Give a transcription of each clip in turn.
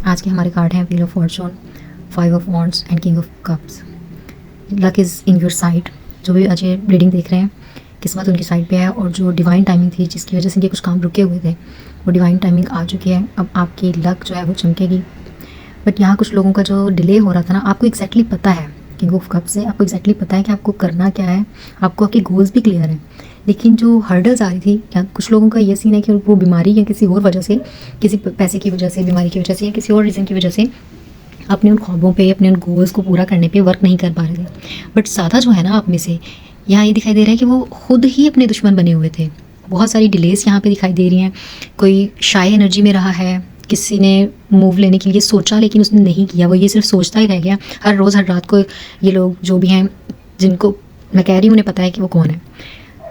आज के हमारे कार्ड हैं wheel of Fortune, 5 of wands and king of cups. Luck is in your side. जो भी आज रीडिंग देख रहे हैं, किस्मत उनकी साइड पे है, और जो डिवाइन टाइमिंग थी जिसकी वजह से इनके कुछ काम रुके हुए थे, वो डिवाइन टाइमिंग आ चुकी है। अब आपकी लक जो है वो चमकेगी। बट यहाँ कुछ लोगों का जो डिले हो रहा था ना, आपको एग्जैक्टली पता है, किंग ऑफ कप से आपको एग्जैक्टली पता है कि आपको करना क्या है, आपको आपके गोल्स भी क्लियर हैं। लेकिन जो हर्डल्स आ रही थी, या कुछ लोगों का ये सीन है कि वो बीमारी या किसी और वजह से, किसी पैसे की वजह से, बीमारी की वजह से, या किसी और रीज़न की वजह से अपने उन ख्वाबों पे, अपने उन गोल्स को पूरा करने पे वर्क नहीं कर पा रहे थे। बट सादा जो है ना आप में से, यहाँ ये दिखाई दे रहा है कि वो खुद ही अपने दुश्मन बने हुए थे। बहुत सारी डिलेस यहाँ पे दिखाई दे रही हैं। कोई शाय एनर्जी में रहा है, किसी ने मूव लेने के लिए सोचा लेकिन उसने नहीं किया, वो ये सिर्फ सोचता ही रह गया। हर रोज़ हर रात को ये लोग जो भी हैं, जिनको मैं कह रही हूँ उन्हें पता है कि वो कौन है,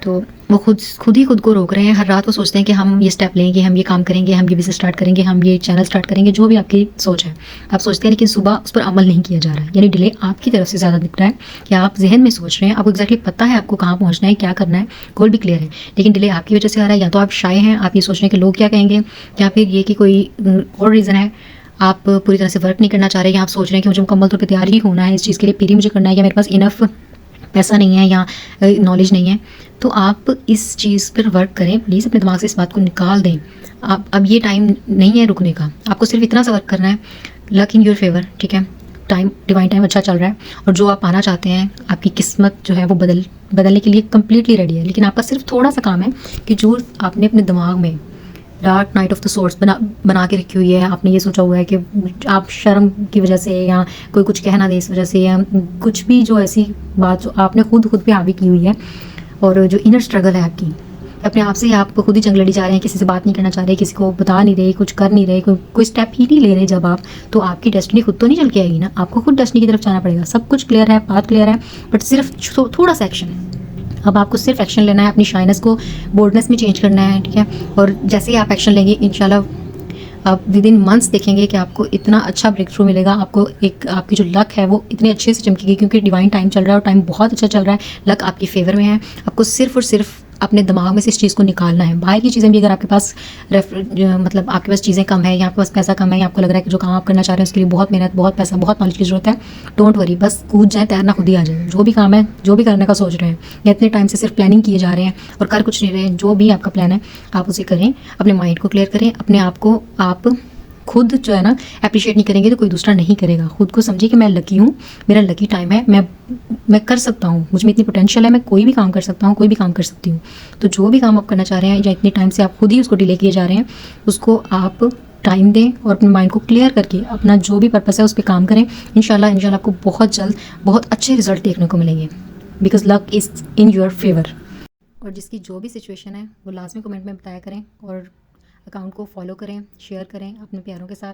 तो वो खुद ही खुद को रोक रहे हैं। हर रात वो सोचते हैं कि हम ये स्टेप लेंगे, हम ये काम करेंगे, हम ये बिजनेस स्टार्ट करेंगे, हम ये चैनल स्टार्ट करेंगे, जो भी आपकी सोच है आप सोचते हैं, लेकिन सुबह उस पर अमल नहीं किया जा रहा है। यानी डिले आपकी तरफ से ज़्यादा दिख रहा है कि आप जहन में सोच रहे हैं, आपको एक्जैक्टली पता है आपको कहाँ पहुँचना है, क्या करना है, गोल भी क्लियर है, लेकिन डिले आपकी वजह से आ रहा है। या तो आप शाय हैं, आप ये सोच रहे हैं कि लोग क्या कहेंगे, या फिर ये कि कोई और रीज़न है, आप पूरी तरह से वर्क नहीं करना चाह रहे, या आप सोच रहे हैं कि मुझे मुकम्मल तौर पर तैयार ही होना है इस चीज़ के लिए, फिर ही मुझे करना है, या मेरे पास इनफ पैसा नहीं है या नॉलेज नहीं है। तो आप इस चीज़ पर वर्क करें प्लीज़, अपने दिमाग से इस बात को निकाल दें। आप अब ये टाइम नहीं है रुकने का, आपको सिर्फ इतना सा वर्क करना है। लक इन योर फेवर, ठीक है, टाइम डिवाइन टाइम अच्छा चल रहा है, और जो आप पाना चाहते हैं, आपकी किस्मत जो है वो बदलने के लिए कम्प्लीटली रेडी है। लेकिन आपका सिर्फ थोड़ा सा काम है कि जो आपने अपने दिमाग में dark night of the source बना के रखी हुई है, आपने ये सोचा हुआ है कि आप शर्म की वजह से, या कोई कुछ कहना दे इस वजह से, या कुछ भी जो ऐसी बात जो आपने खुद पे हावी की हुई है, और जो इनर स्ट्रगल है आपकी, अपने आप से आप खुद ही जंग लड़ी जा रहे हैं, किसी से बात नहीं करना चाह रहे, किसी को बता नहीं रहे, कुछ कर नहीं रहे, कोई स्टेप ही नहीं ले रहे। जब आप, तो आपकी डेस्टिनी खुद तो नहीं चल के आएगी ना, आपको खुद डेस्टिनी की तरफ जाना पड़ेगा। सब कुछ क्लियर है, बात क्लियर है, बट सिर्फ थोड़ा सा एक्शन है। अब आपको सिर्फ एक्शन लेना है, अपनी शाइनेस को बोल्डनेस में चेंज करना है, ठीक है। और जैसे ही आप एक्शन लेंगे, इंशाल्लाह आप विद इन मंथ्स देखेंगे कि आपको इतना अच्छा ब्रेक थ्रू मिलेगा। आपको एक आपकी जो लक है वो इतने अच्छे से चमकेगी, क्योंकि डिवाइन टाइम चल रहा है और टाइम बहुत अच्छा चल रहा है। लक आपकी फेवर में है। आपको सिर्फ और सिर्फ अपने दिमाग में से इस चीज़ को निकालना है। बाहर की चीज़ें भी, अगर आपके पास मतलब आपके पास चीज़ें कम है, या आपके पास पैसा कम है, या आपको लग रहा है कि जो काम आप करना चाह रहे हैं उसके लिए बहुत मेहनत, बहुत पैसा, बहुत नॉलेज की ज़रूरत है, डोंट वरी, बस कूद जाए, तैरना खुद ही आ जाए। जो भी काम है, जो भी करने का सोच रहे हैं, या इतने टाइम से सिर्फ प्लानिंग किए जा रहे हैं और कर कुछ नहीं रहे हैं, जो भी आपका प्लान है आप उसे करें। अपने माइंड को क्लियर करें, अपने आप को आप खुद जो है ना अप्रिशिएट नहीं करेंगे तो कोई दूसरा नहीं करेगा। खुद को समझिए कि मैं लकी हूँ, मेरा लकी टाइम है, मैं कर सकता हूँ, मुझ में इतनी पोटेंशियल है, मैं कोई भी काम कर सकता हूँ, कोई भी काम कर सकती हूँ। तो जो भी काम आप करना चाह रहे हैं, या इतने टाइम से आप खुद ही उसको डिले किए जा रहे हैं, उसको आप टाइम दें और अपने माइंड को क्लियर करके अपना जो भी पर्पस है उस पर काम करें। इंशाल्लाह आपको बहुत जल्द बहुत अच्छे रिजल्ट देखने को मिलेंगे, because luck is in your favour. और जिसकी जो भी सिचुएशन है वो लाजमी कमेंट में बताया करें, और अकाउंट को फॉलो करें, शेयर करें अपने प्यारों के साथ।